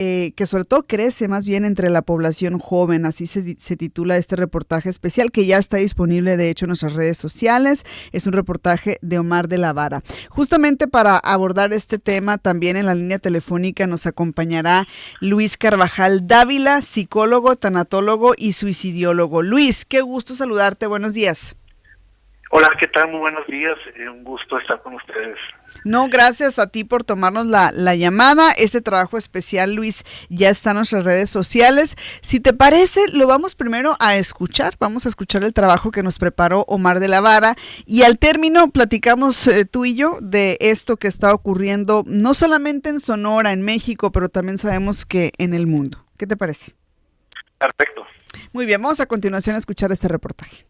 que sobre todo crece más bien entre la población joven. Así se titula este reportaje especial, que ya está disponible de hecho en nuestras redes sociales. Es un reportaje de Omar de la Vara. Justamente para abordar este tema, también en la línea telefónica nos acompañará Luis Carvajal Dávila, psicólogo, tanatólogo y suicidiólogo. Luis, qué gusto saludarte, buenos días. Hola, ¿qué tal? Muy buenos días, un gusto estar con ustedes. No, gracias a ti por tomarnos la llamada. Este trabajo especial, Luis, ya está en nuestras redes sociales. Si te parece, lo vamos primero a escuchar. Vamos a escuchar el trabajo que nos preparó Omar de la Vara y al término platicamos tú y yo de esto que está ocurriendo no solamente en Sonora, en México, pero también sabemos que en el mundo. ¿Qué te parece? Perfecto. Muy bien, vamos a continuación a escuchar este reportaje.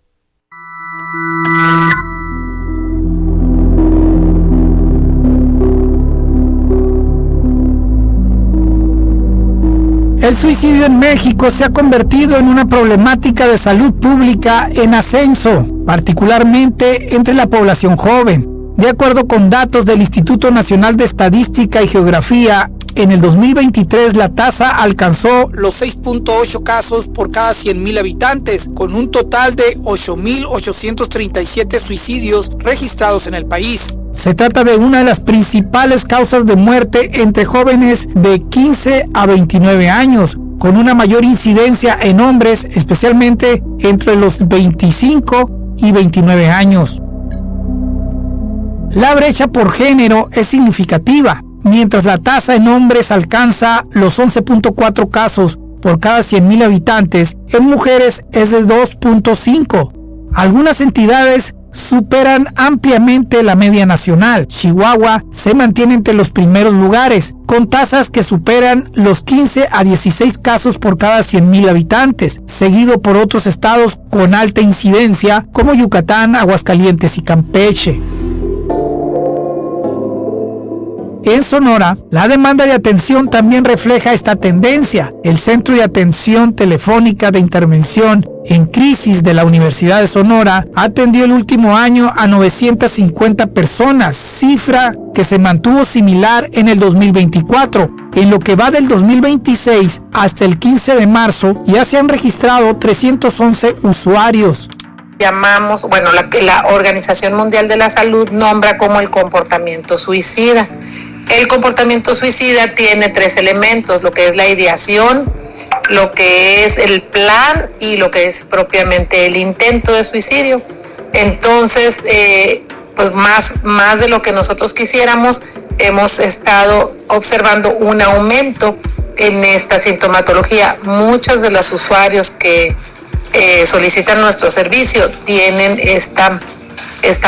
El suicidio en México se ha convertido en una problemática de salud pública en ascenso, particularmente entre la población joven. De acuerdo con datos del Instituto Nacional de Estadística y Geografía, en el 2023 la tasa alcanzó los 6.8 casos por cada 100,000 habitantes, con un total de 8.837 suicidios registrados en el país. Se trata de una de las principales causas de muerte entre jóvenes de 15 a 29 años, con una mayor incidencia en hombres, especialmente entre los 25 y 29 años. La brecha por género es significativa. Mientras la tasa en hombres alcanza los 11.4 casos por cada 100,000 habitantes, en mujeres es de 2.5. Algunas entidades superan ampliamente la media nacional. Chihuahua se mantiene entre los primeros lugares, con tasas que superan los 15 a 16 casos por cada 100,000 habitantes, seguido por otros estados con alta incidencia como Yucatán, Aguascalientes y Campeche. En Sonora, la demanda de atención también refleja esta tendencia. El Centro de Atención Telefónica de Intervención en Crisis de la Universidad de Sonora atendió el último año a 950 personas, cifra que se mantuvo similar en el 2024. En lo que va del 2026 hasta el 15 de marzo, ya se han registrado 311 usuarios. Llamamos, la Organización Mundial de la Salud nombra como el comportamiento suicida. El comportamiento suicida tiene 3 elementos, lo que es la ideación, lo que es el plan y lo que es propiamente el intento de suicidio. Entonces, pues más de lo que nosotros quisiéramos, hemos estado observando un aumento en esta sintomatología. Muchos de los usuarios que solicitan nuestro servicio tienen esta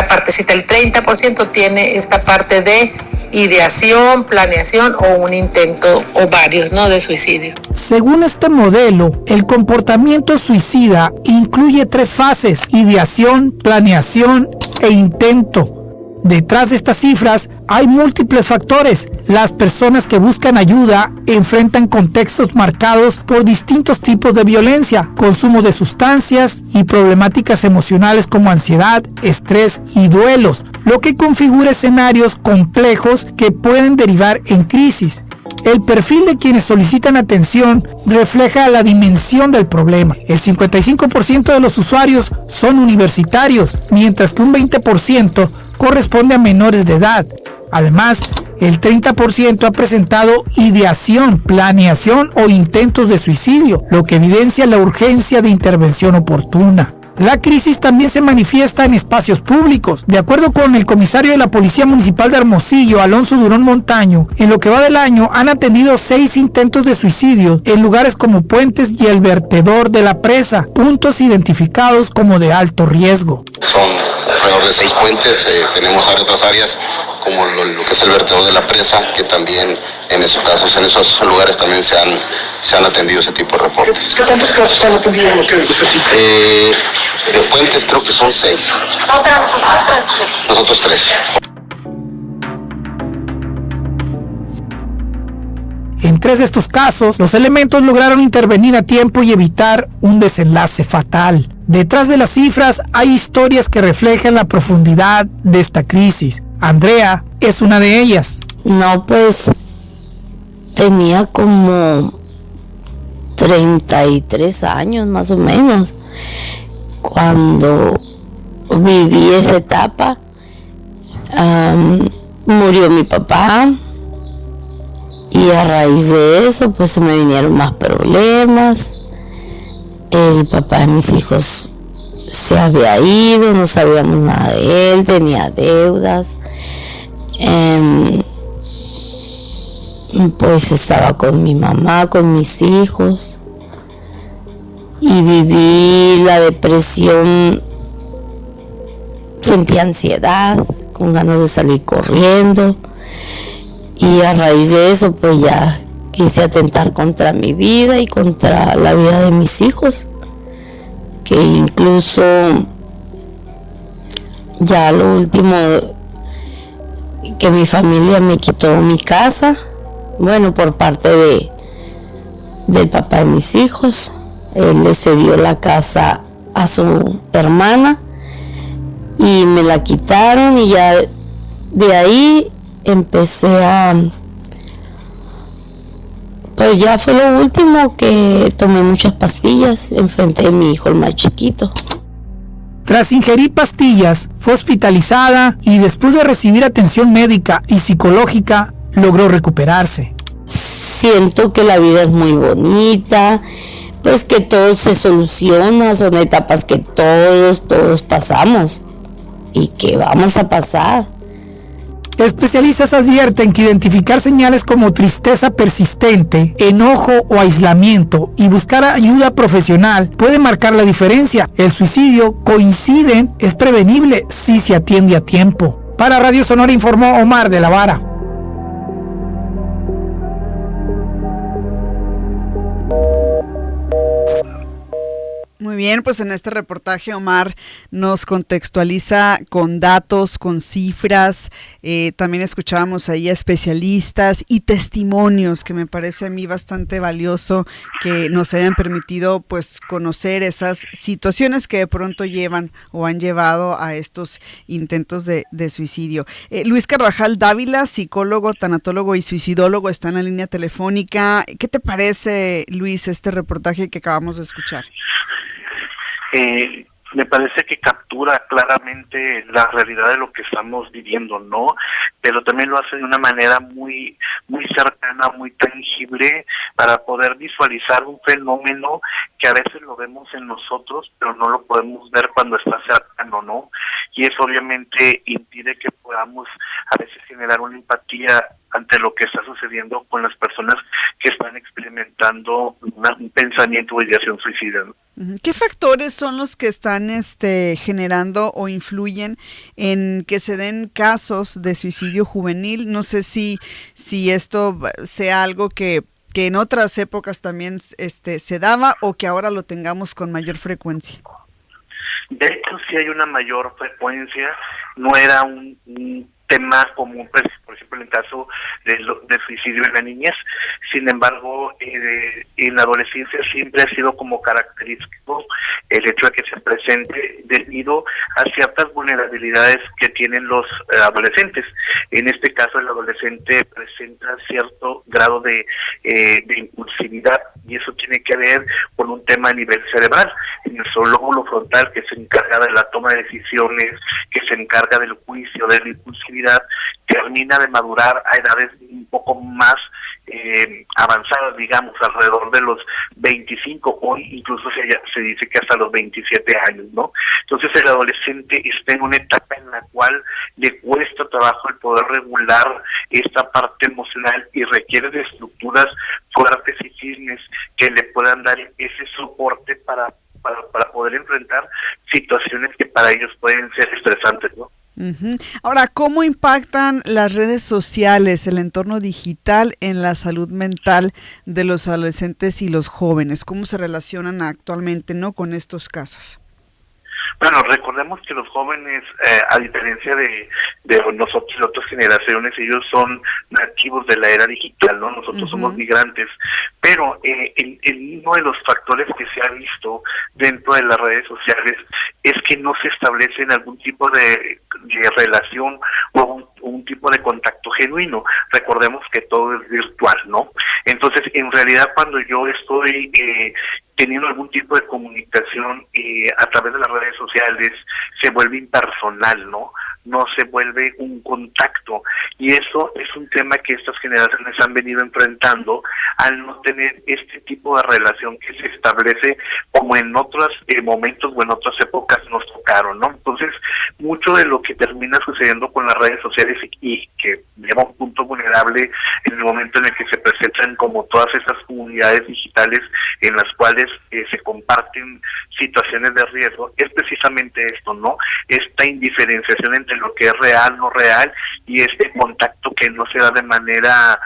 partecita, el 30% tiene esta parte de ideación, planeación o un intento o varios, de suicidio. Según este modelo, el comportamiento suicida incluye 3 fases: ideación, planeación e intento. Detrás de estas cifras hay múltiples factores. Las personas que buscan ayuda enfrentan contextos marcados por distintos tipos de violencia, consumo de sustancias y problemáticas emocionales como ansiedad, estrés y duelos, lo que configura escenarios complejos que pueden derivar en crisis. El perfil de quienes solicitan atención refleja la dimensión del problema. El 55% de los usuarios son universitarios, mientras que un 20% corresponde a menores de edad. Además, el 30% ha presentado ideación, planeación o intentos de suicidio, lo que evidencia la urgencia de intervención oportuna. La crisis también se manifiesta en espacios públicos. De acuerdo con el comisario de la Policía Municipal de Hermosillo, Alonso Durón Montaño, en lo que va del año han atendido 6 intentos de suicidio en lugares como Puentes y el vertedor de la presa, puntos identificados como de alto riesgo. Son alrededor de 6 puentes, tenemos otras áreas como lo que es el vertedor de la presa, que también en esos casos, en esos lugares también se han atendido ese tipo de reportes. ¿Qué tantos casos se han atendido en lo que usted de puentes creo que son 6. No, pero nosotros 3. En 3 de estos casos, los elementos lograron intervenir a tiempo y evitar un desenlace fatal. Detrás de las cifras hay historias que reflejan la profundidad de esta crisis. Andrea es una de ellas. No, pues tenía como 33 años más o menos cuando viví esa etapa. Murió mi papá y a raíz de eso pues se me vinieron más problemas. El papá de mis hijos se había ido, no sabíamos nada de él, tenía deudas. Pues estaba con mi mamá, con mis hijos, y viví la depresión. Sentí ansiedad, con ganas de salir corriendo, y a raíz de eso pues ya quise atentar contra mi vida y contra la vida de mis hijos, que incluso ya lo último, que mi familia me quitó mi casa, bueno, por parte del papá de mis hijos. Él le cedió la casa a su hermana y me la quitaron, y ya de ahí empecé pues ya fue lo último, que tomé muchas pastillas enfrente de mi hijo, el más chiquito. Tras ingerir pastillas, fue hospitalizada y después de recibir atención médica y psicológica, logró recuperarse. Siento que la vida es muy bonita, pues que todo se soluciona, son etapas que todos pasamos y que vamos a pasar. Especialistas advierten que identificar señales como tristeza persistente, enojo o aislamiento y buscar ayuda profesional puede marcar la diferencia. El suicidio, coinciden, es prevenible si se atiende a tiempo. Para Radio Sonora informó Omar de la Vara. Muy bien, pues en este reportaje Omar nos contextualiza con datos, con cifras, también escuchábamos ahí a especialistas y testimonios, que me parece a mí bastante valioso que nos hayan permitido pues conocer esas situaciones que de pronto llevan o han llevado a estos intentos de suicidio. Luis Carvajal Dávila, psicólogo, tanatólogo y suicidólogo, está en la línea telefónica. ¿Qué te parece, Luis, este reportaje que acabamos de escuchar? Me parece que captura claramente la realidad de lo que estamos viviendo, ¿no? Pero también lo hace de una manera muy cercana, muy tangible, para poder visualizar un fenómeno que a veces lo vemos en nosotros, pero no lo podemos ver cuando está cercano, ¿no? Y eso obviamente impide que podamos a veces generar una empatía ante lo que está sucediendo con las personas que están experimentando un pensamiento o ideación suicida, ¿no? ¿Qué factores son los que están generando o influyen en que se den casos de suicidio juvenil? No sé si esto sea algo que en otras épocas también se daba, o que ahora lo tengamos con mayor frecuencia. De hecho, sí hay una mayor frecuencia. No era un tema común, pues, por ejemplo, en el caso del suicidio en la niñez. Sin embargo, en la adolescencia siempre ha sido como característico el hecho de que se presente debido a ciertas vulnerabilidades que tienen los adolescentes. En este caso, el adolescente presenta cierto grado de impulsividad, y eso tiene que ver con un tema a nivel cerebral. En nuestro lóbulo frontal, que se encarga de la toma de decisiones, que se encarga del juicio, de la impulsividad, termina de madurar a edades un poco más avanzadas, digamos, alrededor de los 25, hoy incluso se dice que hasta los 27 años, ¿no? Entonces el adolescente está en una etapa en la cual le cuesta trabajo el poder regular esta parte emocional y requiere de estructuras fuertes y firmes que le puedan dar ese soporte para poder enfrentar situaciones que para ellos pueden ser estresantes, ¿no? Uh-huh. Ahora, ¿cómo impactan las redes sociales, el entorno digital en la salud mental de los adolescentes y los jóvenes? ¿Cómo se relacionan actualmente, no, con estos casos? Bueno, recordemos que los jóvenes, a diferencia de nosotros y otras generaciones, ellos son nativos de la era digital, ¿no? Nosotros somos migrantes, pero uno de los factores que se ha visto dentro de las redes sociales es que no se establece algún tipo de relación o un tipo de contacto genuino. Recordemos que todo es virtual, ¿no? Entonces, en realidad, cuando yo estoy teniendo algún tipo de comunicación a través de las redes sociales, se vuelve impersonal, ¿no? No se vuelve un contacto. Y eso es un tema que estas generaciones han venido enfrentando al no tener este tipo de relación que se establece como en otros momentos o en otras épocas nos tocaron, ¿no? Entonces, mucho de lo que termina sucediendo con las redes sociales y que lleva un punto vulnerable en el momento en el que se presentan como todas estas comunidades digitales en las cuales se comparten situaciones de riesgo, es precisamente esto, ¿no? Esta indiferenciación entre lo que es real, no real, y este contacto que no se da de manera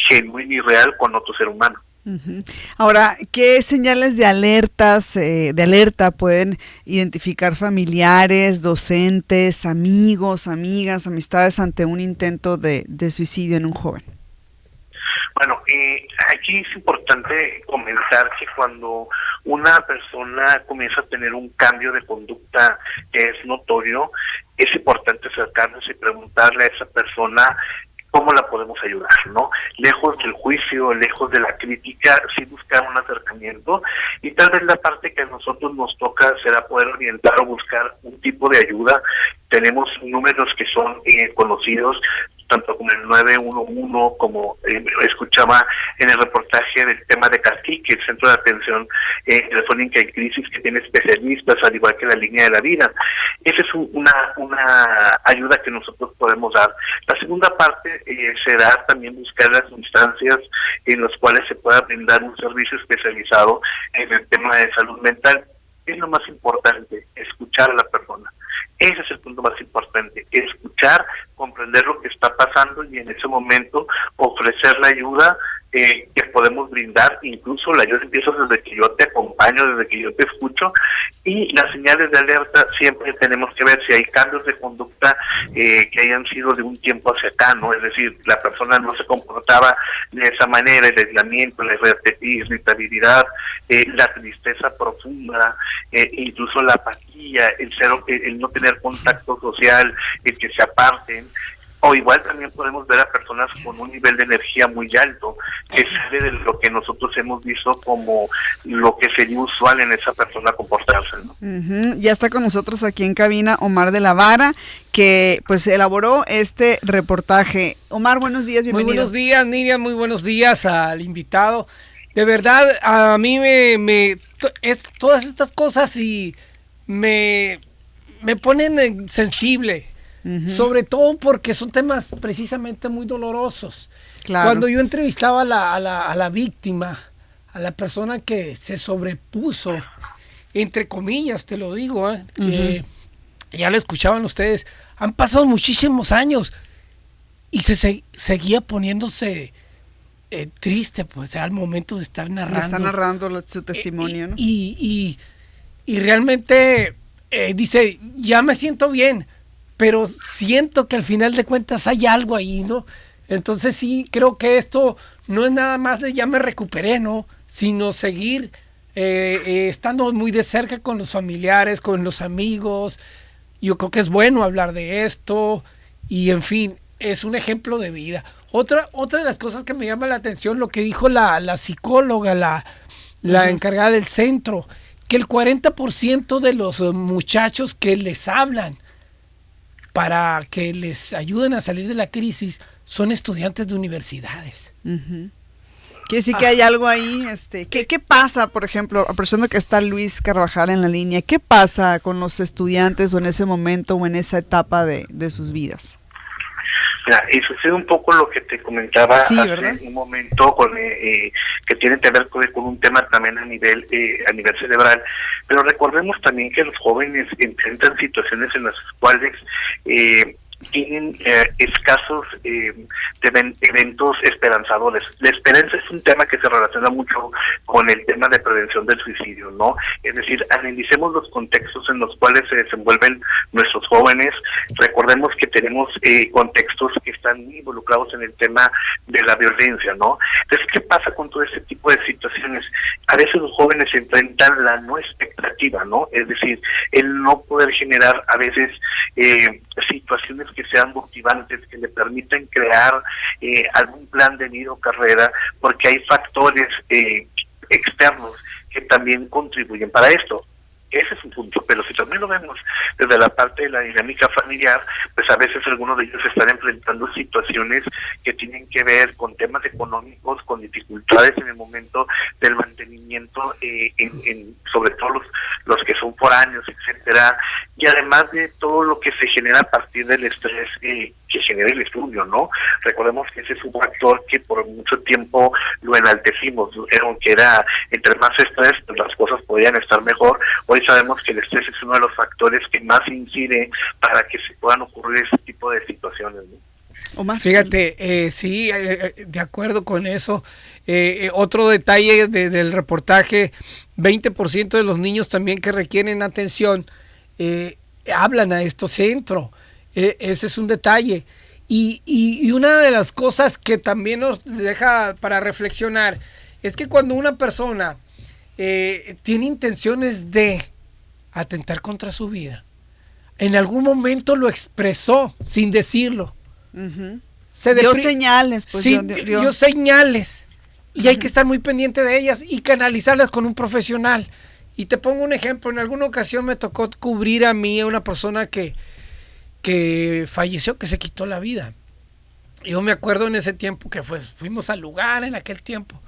genuina y real con otro ser humano. Ahora, ¿qué señales de alerta pueden identificar familiares, docentes, amigos, amigas, amistades ante un intento de suicidio en un joven? Bueno, aquí es importante comentar que cuando una persona comienza a tener un cambio de conducta que es notorio, es importante acercarnos y preguntarle a esa persona cómo la podemos ayudar, ¿no? Lejos del juicio, lejos de la crítica, sí buscar un acercamiento, y tal vez la parte que a nosotros nos toca será poder orientar o buscar un tipo de ayuda. Tenemos números que son conocidos, tanto como el 911, como escuchaba en el reportaje del tema de CACIC, el Centro de Atención Telefónica y Crisis, que tiene especialistas, al igual que la Línea de la Vida. Esa es una ayuda que nosotros podemos dar. La segunda parte será también buscar las instancias en las cuales se pueda brindar un servicio especializado en el tema de salud mental. Es lo más importante, escuchar a la persona. Ese es el punto más importante, escuchar, comprender lo que está pasando y en ese momento ofrecer la ayuda que podemos brindar. Incluso la ayuda empieza desde que yo te acompaño, desde que yo te escucho, y las señales de alerta siempre tenemos que ver si hay cambios de conducta que hayan sido de un tiempo hacia acá, ¿no? Es decir, la persona no se comportaba de esa manera, el aislamiento, la irritabilidad, la tristeza profunda, incluso la apatía, el no tener contacto social, el que se aparten. O igual también podemos ver a personas con un nivel de energía muy alto, que sale de lo que nosotros hemos visto como lo que sería usual en esa persona comportarse, ¿no? Ya está con nosotros aquí en cabina Omar de la Vara, que pues elaboró este reportaje. Omar, buenos días, bienvenido. Muy buenos días, Nidia, muy buenos días al invitado. De verdad, a mí es todas estas cosas y me ponen sensible. Sobre todo porque son temas precisamente muy dolorosos. Claro. Cuando yo entrevistaba a la víctima, a la persona que se sobrepuso, entre comillas te lo digo, ya lo escuchaban ustedes, han pasado muchísimos años y se seguía poniéndose triste, pues al momento de estar narrando. Está narrando su testimonio, ¿no? Y realmente dice, ya me siento bien, pero siento que al final de cuentas hay algo ahí, ¿no? Entonces sí, creo que esto no es nada más de ya me recuperé, ¿no? Sino seguir estando muy de cerca con los familiares, con los amigos. Yo creo que es bueno hablar de esto y, en fin, es un ejemplo de vida. Otra de las cosas que me llama la atención, lo que dijo la psicóloga, la encargada del centro, que el 40% de los muchachos que les hablan para que les ayuden a salir de la crisis son estudiantes de universidades. Quiere decir que hay algo ahí. ¿Qué pasa, por ejemplo, aprovechando que está Luis Carvajal en la línea, qué pasa con los estudiantes o en ese momento o en esa etapa de sus vidas? Mira, y sucede un poco lo que te comentaba hace un momento, que tiene que ver con un tema también a nivel cerebral, pero recordemos también que los jóvenes enfrentan situaciones en las cuales tienen escasos eventos esperanzadores. La esperanza es un tema que se relaciona mucho con el tema de prevención del suicidio, ¿no? Es decir, analicemos los contextos en los cuales se desenvuelven nuestros jóvenes. Recordemos que tenemos contextos que están muy involucrados en el tema de la violencia, ¿no? Entonces, ¿qué pasa con todo este tipo de situaciones? A veces los jóvenes se enfrentan la no expectativa, ¿no? Es decir, el no poder generar a veces situaciones que sean motivantes, que le permitan crear algún plan de vida o carrera, porque hay factores externos que también contribuyen para esto. Ese es un punto, pero si también lo vemos desde la parte de la dinámica familiar, pues a veces algunos de ellos están enfrentando situaciones que tienen que ver con temas económicos, con dificultades en el momento del mantenimiento, sobre todo los que son foráneos, etcétera, y además de todo lo que se genera a partir del estrés que genera el estudio, ¿no? Recordemos que ese es un factor que por mucho tiempo lo enaltecimos, que era entre más estrés, pues las cosas podían estar mejor. Hoy sabemos que el estrés es uno de los factores que más incide para que se puedan ocurrir ese tipo de situaciones, ¿no? Omar. Fíjate, sí, de acuerdo con eso. Otro detalle del reportaje, 20% de los niños también que requieren atención hablan a estos centros. Ese es un detalle. Y una de las cosas que también nos deja para reflexionar es que cuando una persona tiene intenciones de atentar contra su vida, en algún momento lo expresó sin decirlo. Uh-huh. Dio señales, pues. Sí, dio señales. Y hay que estar muy pendiente de ellas y canalizarlas con un profesional. Y te pongo un ejemplo. En alguna ocasión me tocó cubrir a mí a una persona que falleció, que se quitó la vida. Yo me acuerdo en ese tiempo que fuimos al lugar en aquel tiempo,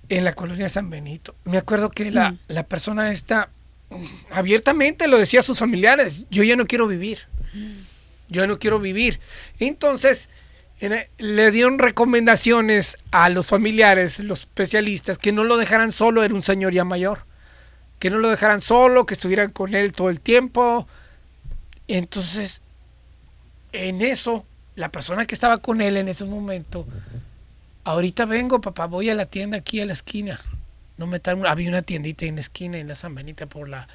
en la colonia San Benito. Me acuerdo que la persona esta abiertamente lo decía a sus familiares: yo ya no quiero vivir. Yo no quiero vivir. Entonces le dieron recomendaciones a los familiares, los especialistas, que no lo dejaran solo. Era un señor ya mayor. Que no lo dejaran solo, que estuvieran con él todo el tiempo. Entonces, en eso, la persona que estaba con él en ese momento: ahorita vengo, papá, voy a la tienda aquí a la esquina. No me tardo. Había una tiendita en la esquina, en la San Benito, por la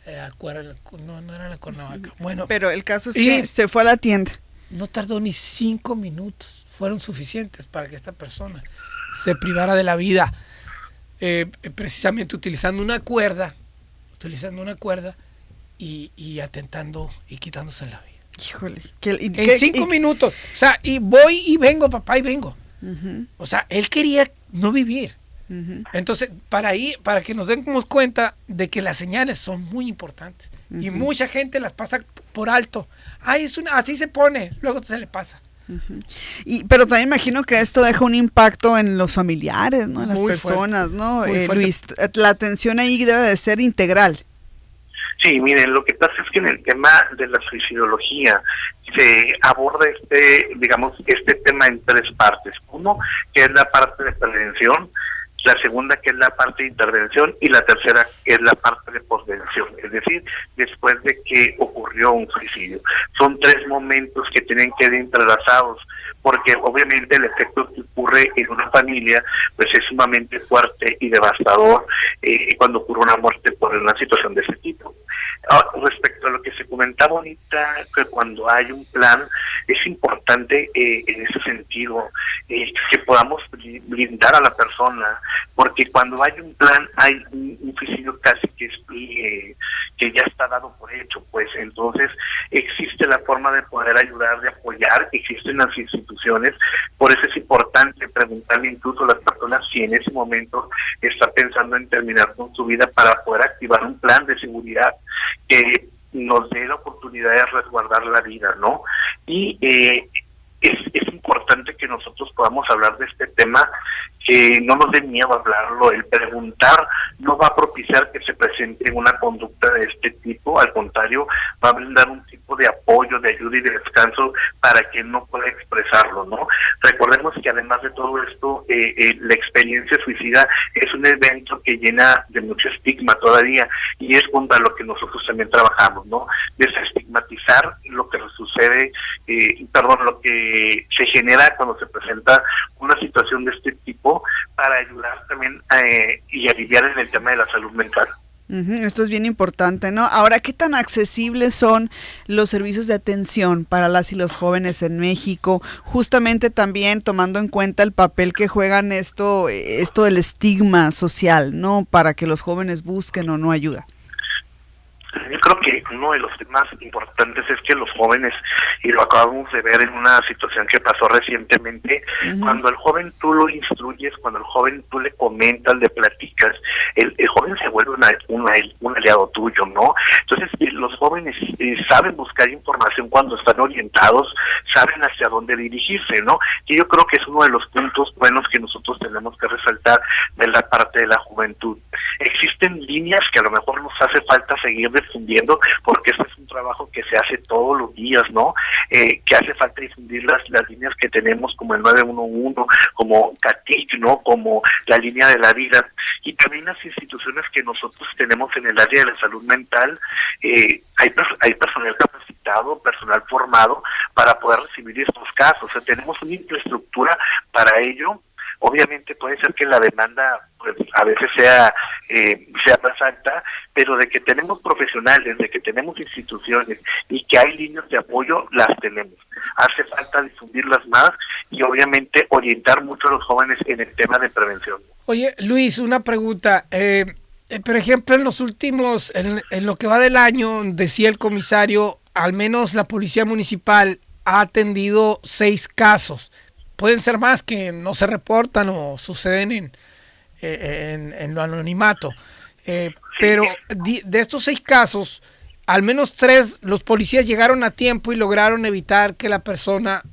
no era la Cuernavaca. Bueno, pero el caso es que se fue a la tienda. No tardó ni 5 minutos. Fueron suficientes para que esta persona se privara de la vida, precisamente utilizando una cuerda y atentando y quitándose la vida. Híjole. En 5 minutos. O sea, y voy y vengo, papá, y vengo. Uh-huh. O sea, él quería no vivir. Uh-huh. Entonces, para que nos demos cuenta de que las señales son muy importantes. Uh-huh. Y mucha gente las pasa por alto. Ay, así se pone, luego se le pasa. Uh-huh. Pero también imagino que esto deja un impacto en los familiares, ¿no? En las personas, ¿no? Luis, la atención ahí debe de ser integral. Sí, miren, lo que pasa es que en el tema de la suicidología se aborda este tema en 3 partes. Uno, que es la parte de prevención; la segunda, que es la parte de intervención; y la tercera, que es la parte de posvención, es decir, después de que ocurrió un suicidio. Son 3 momentos que tienen que ir entrelazados, porque obviamente el efecto que ocurre en una familia pues es sumamente fuerte y devastador cuando ocurre una muerte por una situación de ese tipo. Respecto a lo que se comentaba ahorita, que cuando hay un plan, es importante en ese sentido que podamos blindar a la persona, porque cuando hay un plan hay un suicidio casi que ya está dado por hecho, pues entonces existe la forma de poder ayudar, de apoyar, existen las instituciones. Por eso es importante preguntarle incluso a las personas si en ese momento está pensando en terminar con su vida, para poder activar un plan de seguridad que nos dé la oportunidad de resguardar la vida, ¿no? Y es importante que nosotros podamos hablar de este tema, que no nos dé miedo hablarlo. El preguntar no va a propiciar que se presente una conducta de este tipo, al contrario, va a brindar un tipo de apoyo, de ayuda y de descanso para quien no pueda expresarlo, ¿no? Recordemos que además de todo esto, la experiencia suicida es un evento que llena de mucho estigma todavía, y es contra lo que nosotros también trabajamos, ¿no? Desestigmatizar lo que sucede, lo que se genera cuando se presenta una situación de este tipo, para ayudar también y aliviar en el tema de la salud mental. Esto es bien importante, ¿no? Ahora, ¿qué tan accesibles son los servicios de atención para las y los jóvenes en México? Justamente también tomando en cuenta el papel que juegan esto del estigma social, ¿no? Para que los jóvenes busquen o no ayuda. Yo creo que uno de los temas importantes es que los jóvenes, y lo acabamos de ver en una situación que pasó recientemente, cuando al joven tú lo instruyes, cuando al joven tú le comentas, le platicas, el joven se vuelve un aliado tuyo, ¿no? Entonces los jóvenes saben buscar información cuando están orientados, saben hacia dónde dirigirse, ¿no? Y yo creo que es uno de los puntos buenos que nosotros tenemos que resaltar de la parte de la juventud. Existen líneas que a lo mejor nos hace falta seguir difundiendo, porque este es un trabajo que se hace todos los días, ¿no? Que hace falta difundir las líneas que tenemos, como el 911, como CATIC, ¿no? Como la línea de la vida, y también las instituciones que nosotros tenemos en el área de la salud mental. Hay personal capacitado, personal formado para poder recibir estos casos. O sea, tenemos una infraestructura para ello. Obviamente puede ser que la demanda pues a veces sea más alta, pero de que tenemos profesionales, de que tenemos instituciones y que hay líneas de apoyo, las tenemos. Hace falta difundirlas más y obviamente orientar mucho a los jóvenes en el tema de prevención. Oye, Luis, una pregunta. Por ejemplo, en los últimos, en lo que va del año, decía el comisario, al menos la policía municipal ha atendido 6 casos. Pueden ser más que no se reportan o suceden en lo anonimato. Pero de estos 6 casos, al menos 3, los policías llegaron a tiempo y lograron evitar que la persona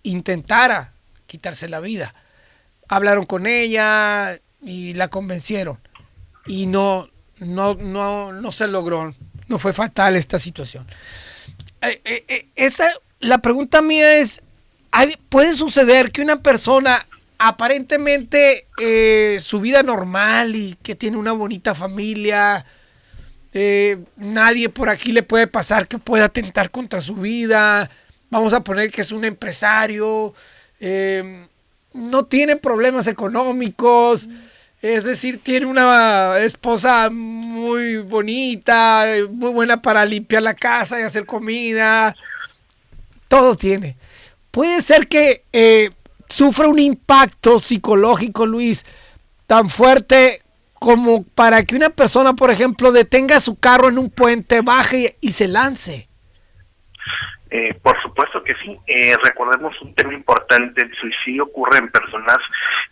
intentara quitarse la vida. Hablaron con ella y la convencieron. Y no se logró, no fue fatal esta situación. La pregunta mía es, ¿puede suceder que una persona aparentemente su vida normal y que tiene una bonita familia, nadie por aquí le puede pasar que pueda atentar contra su vida, vamos a poner que es un empresario, no tiene problemas económicos, es decir, tiene una esposa muy bonita, muy buena para limpiar la casa y hacer comida, todo tiene? Puede ser que sufra un impacto psicológico, Luis, tan fuerte como para que una persona, por ejemplo, detenga su carro en un puente, baje y se lance. Por supuesto que sí. Recordemos un tema importante: el suicidio ocurre en personas,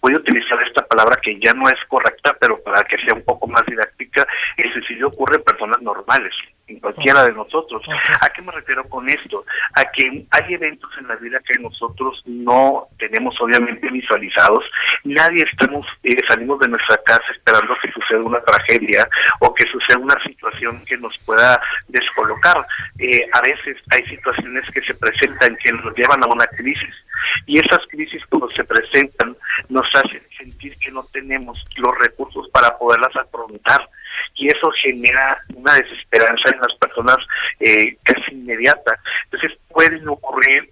voy a utilizar esta palabra que ya no es correcta, pero para que sea un poco más didáctica, el suicidio ocurre en personas normales, en cualquiera de nosotros. ¿A qué me refiero con esto? A que hay eventos en la vida que nosotros no tenemos obviamente visualizados. Nadie salimos de nuestra casa esperando que suceda una tragedia o que suceda una situación que nos pueda descolocar. A veces hay situaciones que se presentan que nos llevan a una crisis, y esas crisis cuando se presentan nos hacen sentir que no tenemos los recursos para poderlas afrontar, y eso genera una desesperanza en las personas casi inmediata. Entonces pueden ocurrir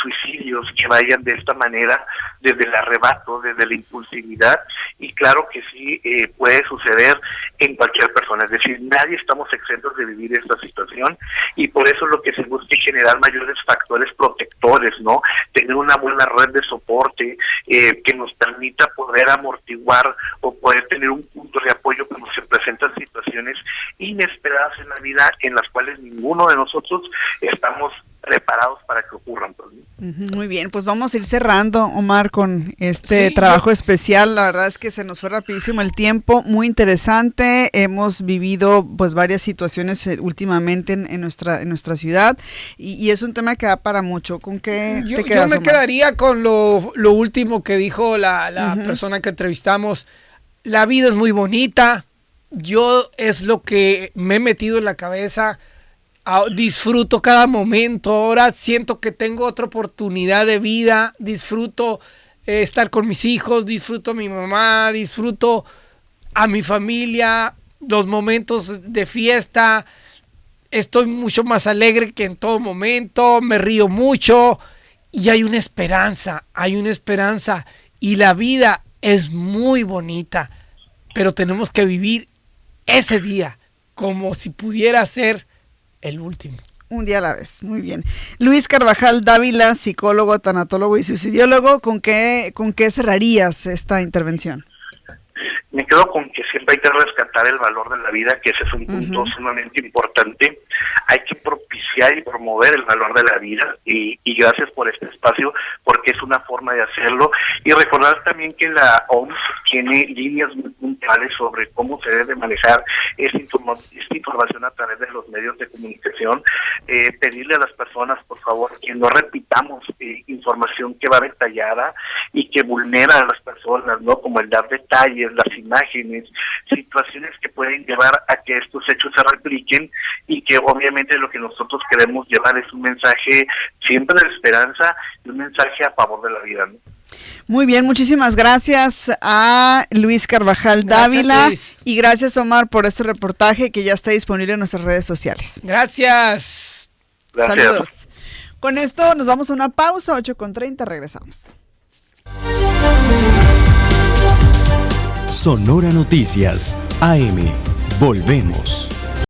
suicidios que vayan de esta manera, desde el arrebato, desde la impulsividad, y claro que sí puede suceder en cualquier persona. Es decir, nadie estamos exentos de vivir esta situación, y por eso lo que se busca es generar mayores factores protectores, ¿no? Tener una buena red de soporte que nos permita poder amortiguar o poder tener un punto de apoyo cuando se presentan situaciones inesperadas en la vida, en las cuales ninguno de nosotros estamos preparados para que ocurran. Muy bien, pues vamos a ir cerrando, Omar, con este trabajo especial. La verdad es que se nos fue rapidísimo el tiempo, muy interesante. Hemos vivido pues varias situaciones últimamente en nuestra ciudad y es un tema que da para mucho. ¿Con qué te quedas, Yo me Omar? quedaría con lo último que dijo la persona que entrevistamos. La vida es muy bonita. Yo es lo que me he metido en la cabeza. Disfruto cada momento. Ahora siento que tengo otra oportunidad de vida. Disfruto estar con mis hijos, disfruto a mi mamá, disfruto a mi familia, los momentos de fiesta. Estoy mucho más alegre que en todo momento, me río mucho y hay una esperanza y la vida es muy bonita, pero tenemos que vivir ese día como si pudiera ser el último. Un día a la vez, muy bien. Luis Carvajal Dávila, psicólogo, tanatólogo y suicidiólogo, ¿con qué cerrarías esta intervención? Me quedo con que siempre hay que rescatar el valor de la vida, que ese es un punto sumamente importante. Hay que propiciar y promover el valor de la vida y gracias por este espacio, porque es una forma de hacerlo. Y recordar también que la OMS tiene líneas muy puntuales sobre cómo se debe manejar esta información a través de los medios de comunicación. Pedirle a las personas, por favor, que no repitamos información que va detallada y que vulnera a las personas, ¿no? Como el dar detalles, las imágenes, situaciones que pueden llevar a que estos hechos se repliquen y que obviamente lo que nosotros queremos llevar es un mensaje siempre de esperanza y un mensaje a favor de la vida, ¿no? Muy bien, muchísimas gracias a Luis Carvajal Dávila y gracias, Omar, por este reportaje que ya está disponible en nuestras redes sociales. Gracias. Saludos. Con esto nos vamos a una pausa, 8:30, regresamos. Sonora Noticias, AM. Volvemos.